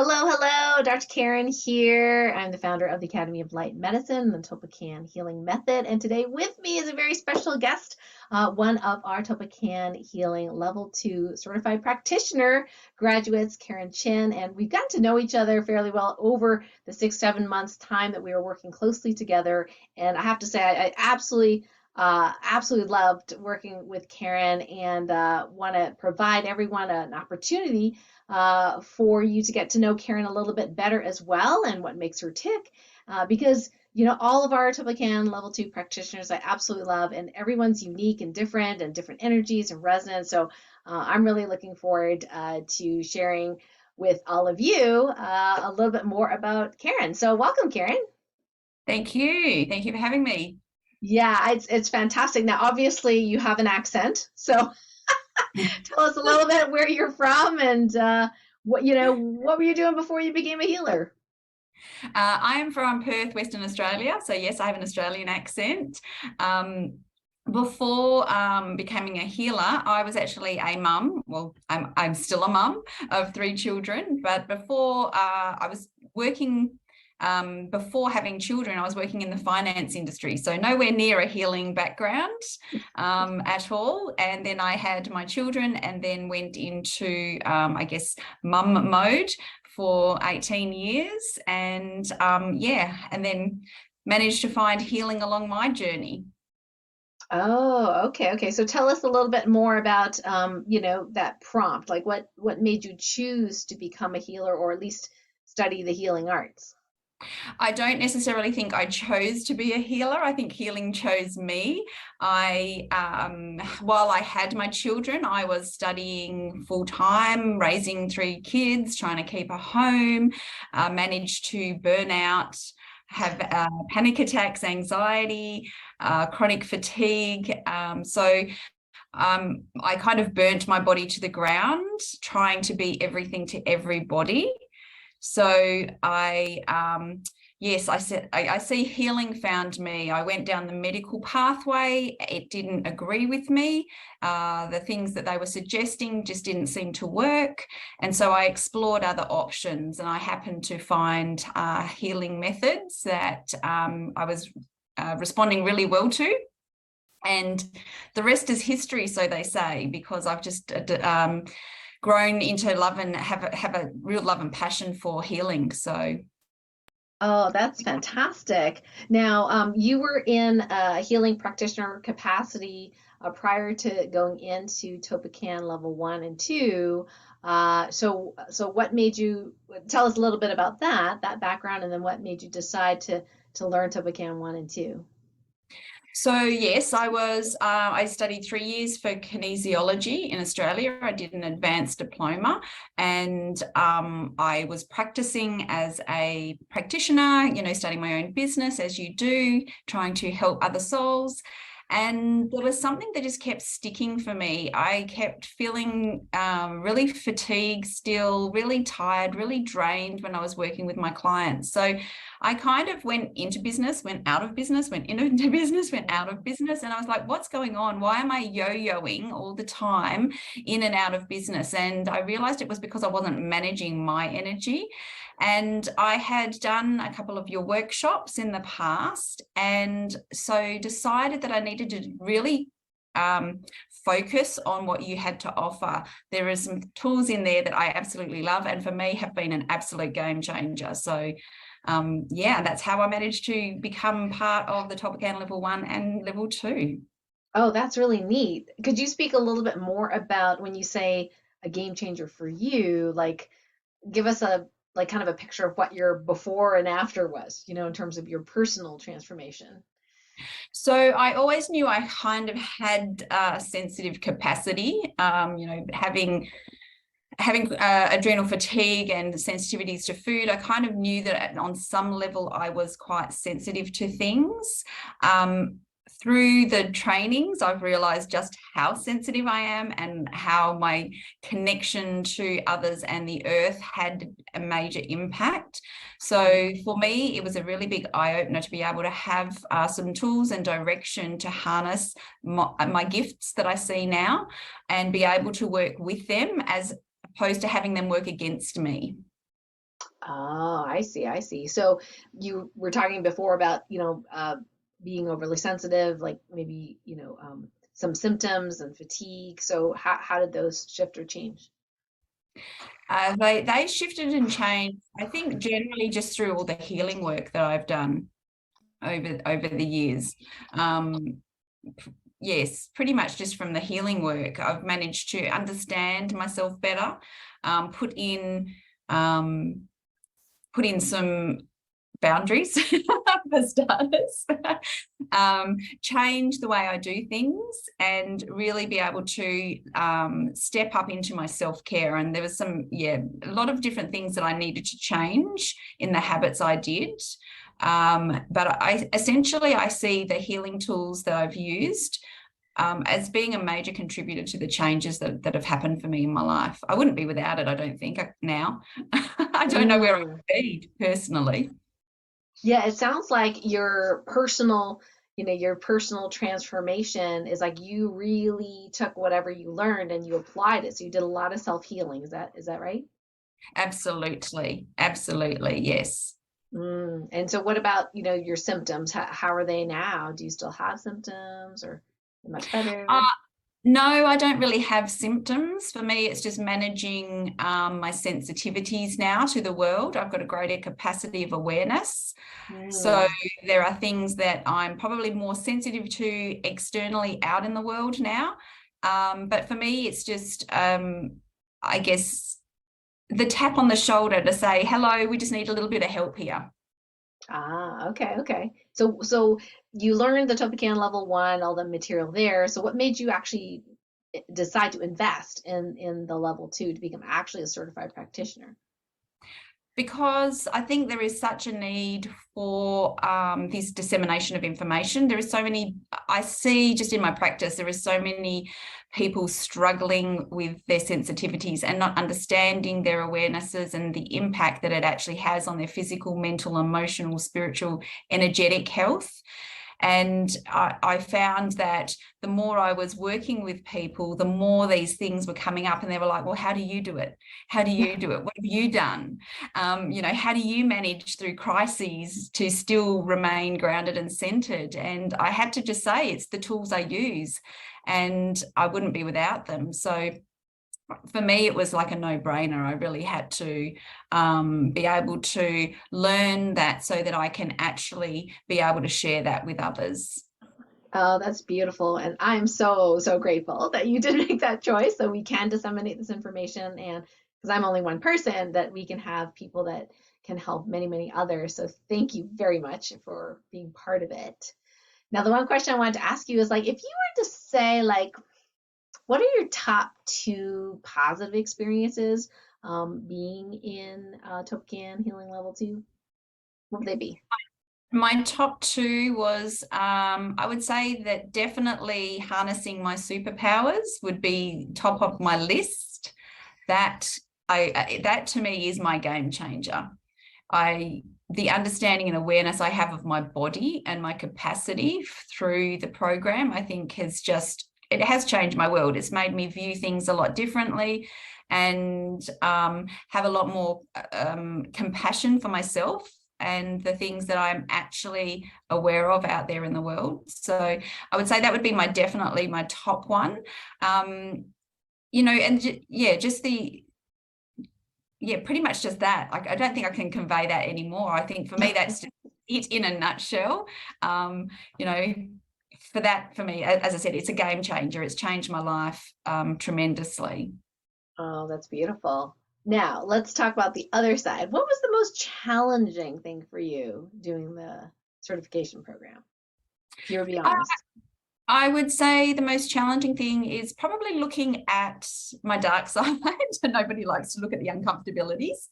Hello, hello, Dr. Karen here. I'm the founder of the Academy of Light Medicine, the Tolpakan Healing Method. And today with me is a very special guest, one of our Tolpakan Healing Level 2 Certified Practitioner graduates, Karen Chin. And we've gotten to know each other fairly well over the 6-7 months time that we were working closely together. And I have to say, I absolutely loved working with Karen and want to provide everyone an opportunity for you to get to know Karen a little bit better as well and what makes her tick. Because, all of our Tolpakan Level 2 practitioners I absolutely love, and everyone's unique and different energies and resonance. So I'm really looking forward to sharing with all of you a little bit more about Karen. So welcome, Karen. Thank you. Thank you for having me. Yeah, it's fantastic. Now, obviously, you have an accent, so tell us a little bit where you're from and what were you doing before you became a healer? I am from Perth, Western Australia. So yes, I have an Australian accent. Before becoming a healer, I was actually a mum. Well, I'm still a mum of 3 children, but before I was working. Before having children, I was working in the finance industry, so nowhere near a healing background at all. And then I had my children and then went into, I guess, mum mode for 18 years. And and then managed to find healing along my journey. Oh, okay. So tell us a little bit more about that prompt. Like what made you choose to become a healer or at least study the healing arts? I don't necessarily think I chose to be a healer. I think healing chose me. While I had my children, I was studying full time, raising 3 kids, trying to keep a home, managed to burn out, have panic attacks, anxiety, chronic fatigue. I kind of burnt my body to the ground, trying to be everything to everybody. So yes, I see healing found me. I went down the medical pathway. It didn't agree with me. The things that they were suggesting just didn't seem to work. And so I explored other options, and I happened to find healing methods that I was responding really well to. And the rest is history, so they say, because I've just grown into love and have a real love and passion for healing. So Oh, that's fantastic. Now, you were in a healing practitioner capacity prior to going into Topacan level 1 and 2. So what made you tell us a little bit about that background, and then what made you decide to learn Topacan 1 and 2? yes, I studied 3 years for kinesiology in Australia. I did an advanced diploma, and I was practicing as a practitioner, starting my own business as you do, trying to help other souls. And there was something that just kept sticking for me. I kept feeling really fatigued still, really tired, really drained when I was working with my clients. So I kind of went into business, went out of business, went into business, went out of business. And I was like, what's going on? Why am I yo-yoing all the time in and out of business? And I realized it was because I wasn't managing my energy. And I had done a couple of your workshops in the past, and so decided that I needed to really focus on what you had to offer. There are some tools in there that I absolutely love, and for me have been an absolute game changer. So that's how I managed to become part of the Tolpakan level 1 and level 2. Oh, that's really neat. Could you speak a little bit more about when you say a game changer for you, like give us a like kind of a picture of what your before and after was, in terms of your personal transformation. So I always knew I kind of had a sensitive capacity, having adrenal fatigue and sensitivities to food. I kind of knew that on some level I was quite sensitive to things. Through the trainings, I've realized just how sensitive I am and how my connection to others and the earth had a major impact. So for me, it was a really big eye-opener to be able to have some tools and direction to harness my gifts that I see now and be able to work with them as opposed to having them work against me. Oh, I see, I see. So you were talking before about, being overly sensitive, like maybe, some symptoms and fatigue. So how did those shift or change? They shifted and changed, I think, generally just through all the healing work that I've done over the years. Um, yes, pretty much just from the healing work, I've managed to understand myself better, um, put in um, put in some boundaries for starters, change the way I do things, and really be able to step up into my self-care. And there was a lot of different things that I needed to change in the habits I did. But I see the healing tools that I've used as being a major contributor to the changes that have happened for me in my life. I wouldn't be without it, I don't think, now. I don't know where I Mm. would be personally. Yeah, it sounds like your personal transformation is like you really took whatever you learned and you applied it. So you did a lot of self-healing. Is that right? Absolutely. Absolutely. Yes. And so what about, your symptoms? How are they now? Do you still have symptoms or much Uh, better? no, I don't really have symptoms. For me, it's just managing my sensitivities now to the world. I've got a greater capacity of awareness. So Mm. there are things that I'm probably more sensitive to externally out in the world now. But for me, it's just, I guess, the tap on the shoulder to say, hello, we just need a little bit of help here. Ah, okay, okay. So you learned the Topican level one, all the material there. So what made you actually decide to invest in the level two to become actually a certified practitioner? Because I think there is such a need for this dissemination of information. There is so many, I see just in my practice, there is so many people struggling with their sensitivities and not understanding their awarenesses and the impact that it actually has on their physical, mental, emotional, spiritual, energetic health. And I found that the more I was working with people, the more these things were coming up, and they were like, well, how do you do it? How do you do it? What have you done? How do you manage through crises to still remain grounded and centered? And I had to just say, it's the tools I use, and I wouldn't be without them. So for me, it was like a no-brainer. I really had to be able to learn that so that I can actually be able to share that with others. Oh, that's beautiful. And I'm so, so grateful that you did make that choice so we can disseminate this information. And because I'm only one person, that we can have people that can help many, many others. So thank you very much for being part of it. Now, the one question I wanted to ask you is like, if you were to say, like, what are your top two positive experiences being in Topcan Healing Level 2? What would they be? My top two was, I would say that definitely harnessing my superpowers would be top of my list. That that to me is my game changer. The understanding and awareness I have of my body and my capacity through the program, I think it has changed my world. It's made me view things a lot differently, and have a lot more compassion for myself and the things that I'm actually aware of out there in the world. So I would say that would be definitely my top one. Um, just pretty much just that. Like, I don't think I can convey that anymore. I think for me, that's just it in a nutshell. Um, you know, for me, as I said, it's a game changer. It's changed my life tremendously. Oh, that's beautiful. Now, let's talk about the other side. What was the most challenging thing for you doing the certification program, if you were to be I, honest? I would say the most challenging thing is probably looking at my dark side. Nobody likes to look at the uncomfortabilities.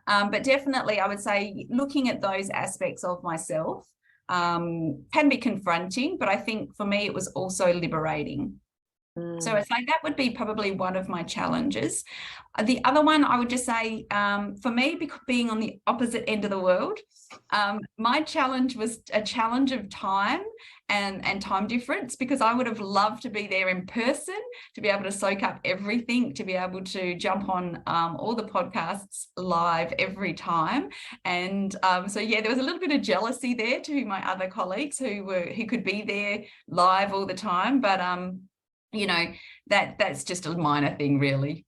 But definitely, I would say looking at those aspects of myself can be confronting, but I think for me, it was also liberating. So it's like that would be probably one of my challenges. The other one I would just say, for me, being on the opposite end of the world, my challenge was a challenge of time and time difference, because I would have loved to be there in person, to be able to soak up everything, to be able to jump on all the podcasts live every time. And so yeah, there was a little bit of jealousy there to my other colleagues who could be there live all the time, but you know, that's just a minor thing, really.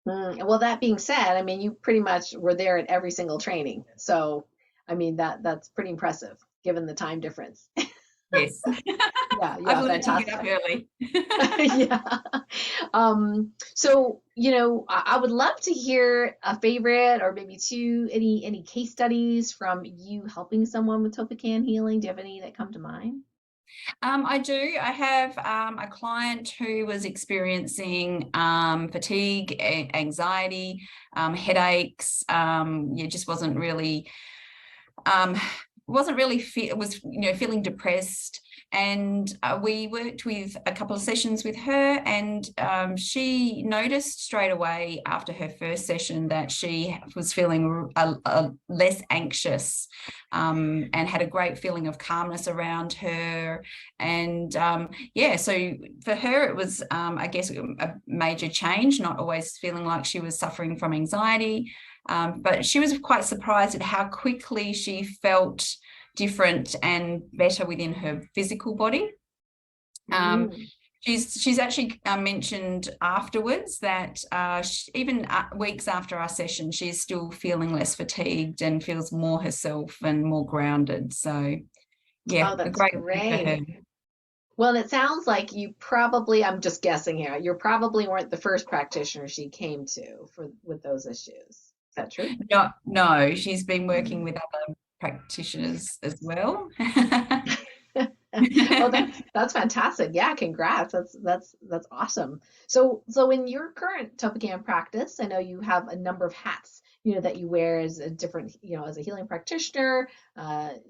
Well, that being said, I mean, you pretty much were there at every single training. So, I mean, that's pretty impressive given the time difference. Yes. Yeah, I've yeah, learned to get up fantastic. early. Yeah. So, I would love to hear a favorite or maybe two, any case studies from you helping someone with Topican healing. Do you have any that come to mind? I do. I have a client who was experiencing fatigue, anxiety, headaches. Yeah, just um, wasn't really was feeling depressed. And we worked with a couple of sessions with her, and she noticed straight away after her first session that she was feeling less anxious, and had a great feeling of calmness around her. And yeah, so for her it was, I guess, a major change, not always feeling like she was suffering from anxiety. But she was quite surprised at how quickly she felt different and better within her physical body. Um, Mm. she's actually mentioned afterwards that even weeks after our session, she's still feeling less fatigued and feels more herself and more grounded. So yeah, Oh, a that's great thing for her. great. Well, and it sounds like you probably, I'm just guessing here, you probably weren't the first practitioner she came to for with those issues. Is that true? No, no, she's been working Mm. with other practitioners as well. Oh, that's fantastic. Yeah, congrats. That's awesome. So in your current Topican practice, I know you have a number of hats, that you wear as a different, as a healing practitioner,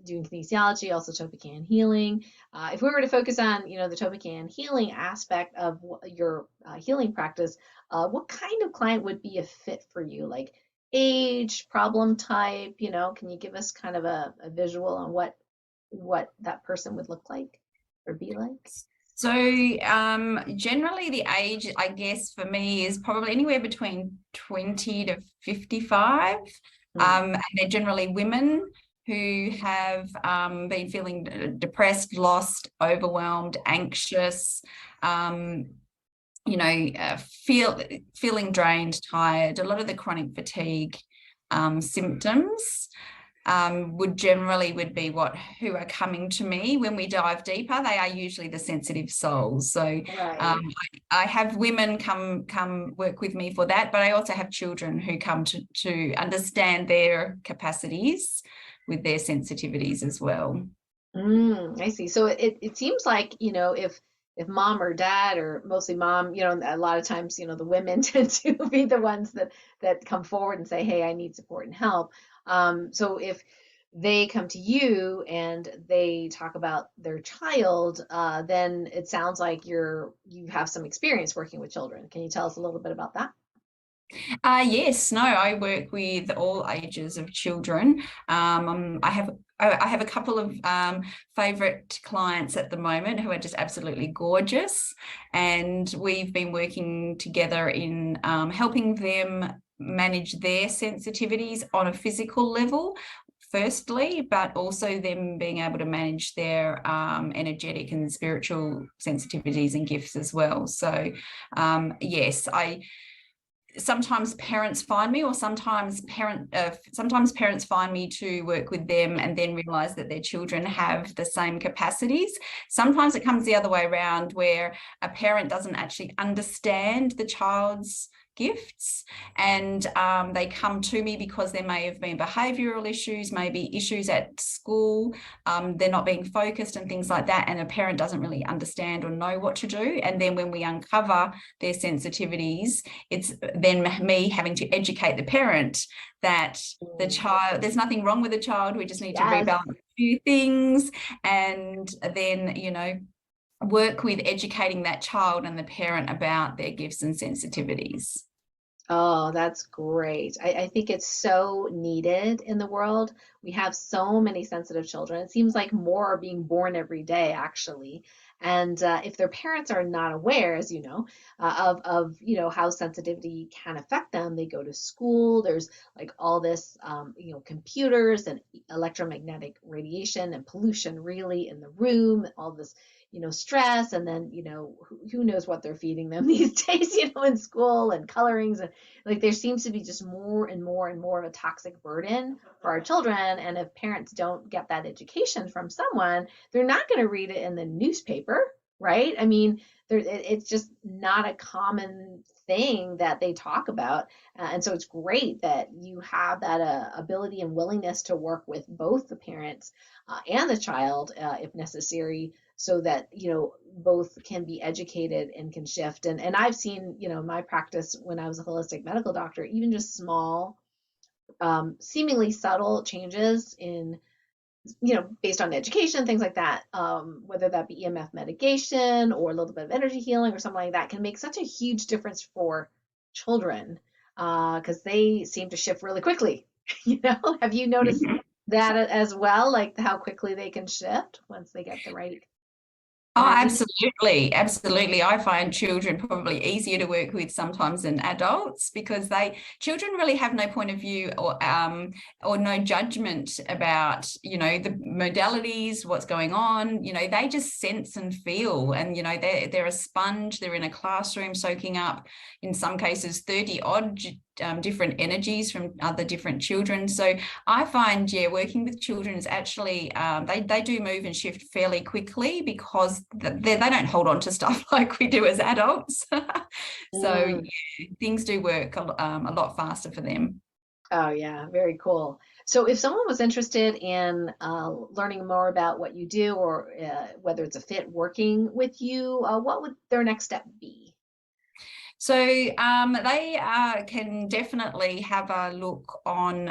doing kinesiology, also Topican healing. If we were to focus on, the Topican healing aspect of your healing practice, what kind of client would be a fit for you? Like age, problem type, can you give us kind of a visual on what that person would look like or be like? So generally the age, I guess, for me is probably anywhere between 20 to 55. Hmm. And they're generally women who have been feeling depressed, lost, overwhelmed, anxious, um, feeling drained, tired, a lot of the chronic fatigue symptoms. Would be who are coming to me. When we dive deeper, they are usually the sensitive souls. So Right. I have women come work with me for that, but I also have children who come to understand their capacities with their sensitivities as well. I see. So it seems like, if mom or dad or mostly mom, a lot of times, the women tend to be the ones that come forward and say, "Hey, I need support and help." So if they come to you and they talk about their child, then it sounds like you have some experience working with children. Can you tell us a little bit about that? Yes, no, I work with all ages of children. I have a couple of favorite clients at the moment who are just absolutely gorgeous, and we've been working together in helping them manage their sensitivities on a physical level firstly, but also them being able to manage their energetic and spiritual sensitivities and gifts as well. So yes, I sometimes parents find me, or sometimes parents find me to work with them and then realize that their children have the same capacities. Sometimes it comes the other way around, where a parent doesn't actually understand the child's gifts, and they come to me because there may have been behavioral issues, maybe issues at school, they're not being focused and things like that, and a parent doesn't really understand or know what to do. And then when we uncover their sensitivities, it's then me having to educate the parent that the Mm. child, there's nothing wrong with the child, we just need to Yes. rebalance a few things. And then work with educating that child and the parent about their gifts and sensitivities. Oh, that's great. I think it's so needed in the world. We have so many sensitive children. It seems like more are being born every day, actually. And if their parents are not aware, as you know, of how sensitivity can affect them, they go to school. There's like all this, computers and electromagnetic radiation and pollution really in the room, all this stress, and then, who knows what they're feeding them these days, in school and colorings. And like there seems to be just more and more and more of a toxic burden for our children. And if parents don't get that education from someone, they're not going to read it in the newspaper, right? I mean, it's just not a common thing that they talk about. And so it's great that you have that ability and willingness to work with both the parents and the child, if necessary, so that both can be educated and can shift. And I've seen my practice when I was a holistic medical doctor, even just small, seemingly subtle changes in based on education, things like that, whether that be EMF mitigation or a little bit of energy healing or something like that, can make such a huge difference for children, because they seem to shift really quickly. Have you noticed that as well, like how quickly they can shift once they get the right Oh, energy? absolutely. Absolutely. I find children probably easier to work with sometimes than adults because children really have no point of view or no judgment about, the modalities, what's going on. They just sense and feel, and, they're a sponge. They're in a classroom soaking up, in some cases, 30 odd different energies from other different children. So I find, working with children is actually, they do move and shift fairly quickly because they don't hold on to stuff like we do as adults. So Mm. things do work a lot faster for them. Oh, yeah, very cool. So, if someone was interested in learning more about what you do, or whether it's a fit working with you, what would their next step be? So they can definitely have a look on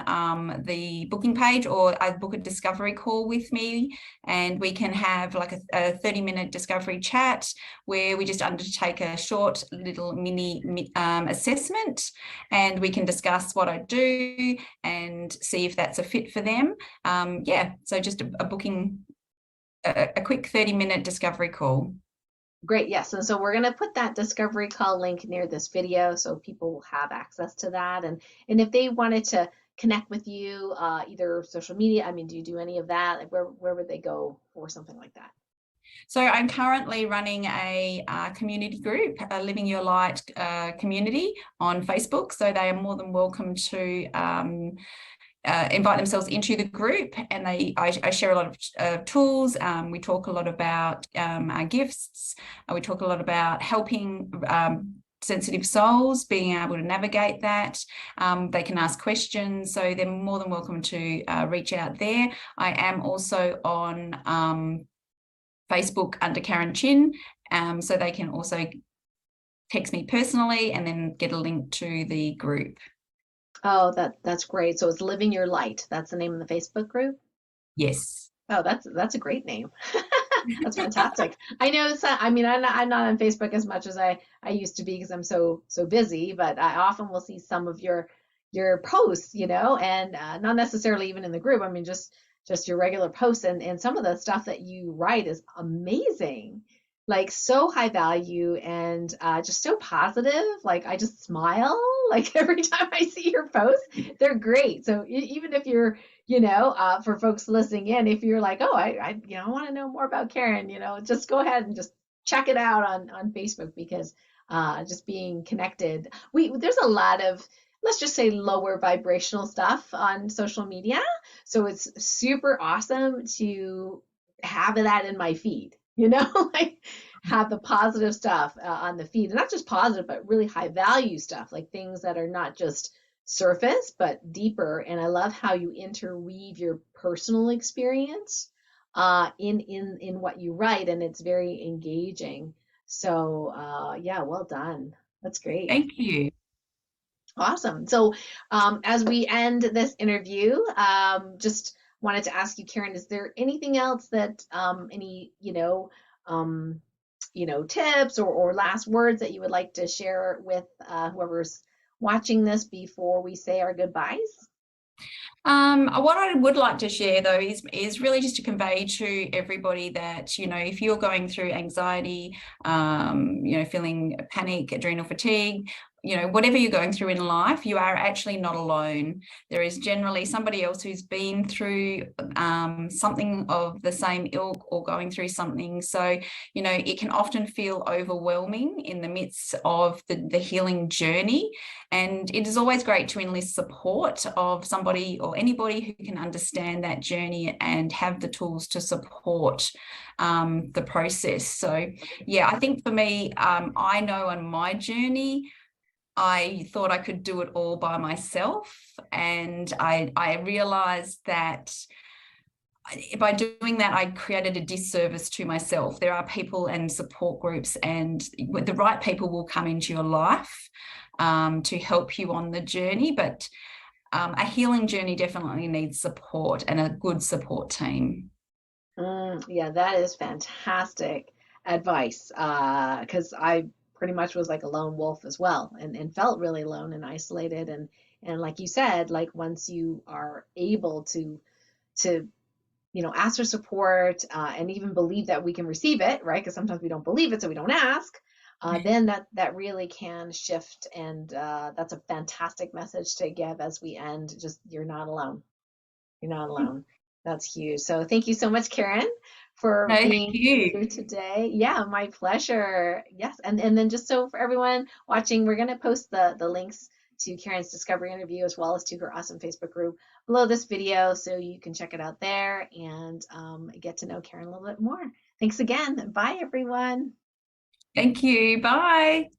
the booking page, or book a discovery call with me, and we can have like a 30-minute discovery chat where we just undertake a short little mini assessment, and we can discuss what I do and see if that's a fit for them. So just a booking, a quick 30-minute discovery call. Great, yes. And so we're going to put that discovery call link near this video so people will have access to that. And if they wanted to connect with you, either social media, I mean, do you do any of that? Like where would they go for something like that? So I'm currently running a community group, a Living Your Light community on Facebook. So they are more than welcome to invite themselves into the group, and I share a lot of tools. We talk a lot about our gifts. We talk a lot about helping sensitive souls being able to navigate that. They can ask questions, so they're more than welcome to reach out there. I am also on Facebook under Karen Chin, so they can also text me personally and then get a link to the group. Oh, that's great. So it's Living Your Light. That's the name of the Facebook group. Yes. Oh, that's a great name. That's fantastic. I know I mean, I'm not on Facebook as much as I used to be because I'm so busy, but I often will see some of your posts, and not necessarily even in the group. I mean, just your regular posts, and some of the stuff that you write is amazing. Like so high value and just so positive. Like I just smile like every time I see your posts. They're great. So even if you're for folks listening in, if you're like, oh, I want to know more about Karen, just go ahead and just check it out on Facebook, because just being connected, there's a lot of, let's just say, lower vibrational stuff on social media. So it's super awesome to have that in my feed, like have the positive stuff on the feed, and not just positive, but really high value stuff, like things that are not just surface but deeper. And I love how you interweave your personal experience in what you write, and it's very engaging. So yeah, well done. That's great. Thank you. Awesome. So as we end this interview, just wanted to ask you, Karen, is there anything else that any tips or last words that you would like to share with whoever's watching this before we say our goodbyes? What I would like to share though is really just to convey to everybody that, if you're going through anxiety, feeling panic, adrenal fatigue, whatever you're going through in life, you are actually not alone. There is generally somebody else who's been through something of the same ilk or going through something. So, it can often feel overwhelming in the midst of the healing journey. And it is always great to enlist support of somebody or anybody who can understand that journey and have the tools to support the process. So, yeah, I think for me, I know on my journey, I thought I could do it all by myself. And I realized that by doing that, I created a disservice to myself. There are people and support groups, and the right people will come into your life to help you on the journey. But a healing journey definitely needs support and a good support team. Yeah, that is fantastic advice. Because I pretty much was like a lone wolf as well, and felt really alone and isolated. And like you said, like once you are able to ask for support and even believe that we can receive it, right? Because sometimes we don't believe it, so we don't ask. Then that really can shift, and that's a fantastic message to give as we end. Just you're not alone. You're not alone. That's huge. So thank you so much, Karen, No, for thank being you. here today. Yeah, my pleasure. Yes. And then just so for everyone watching, we're going to post the links to Karen's discovery interview as well as to her awesome Facebook group below this video, so you can check it out there and get to know Karen a little bit more. Thanks again. Bye, everyone. Thank you. Bye.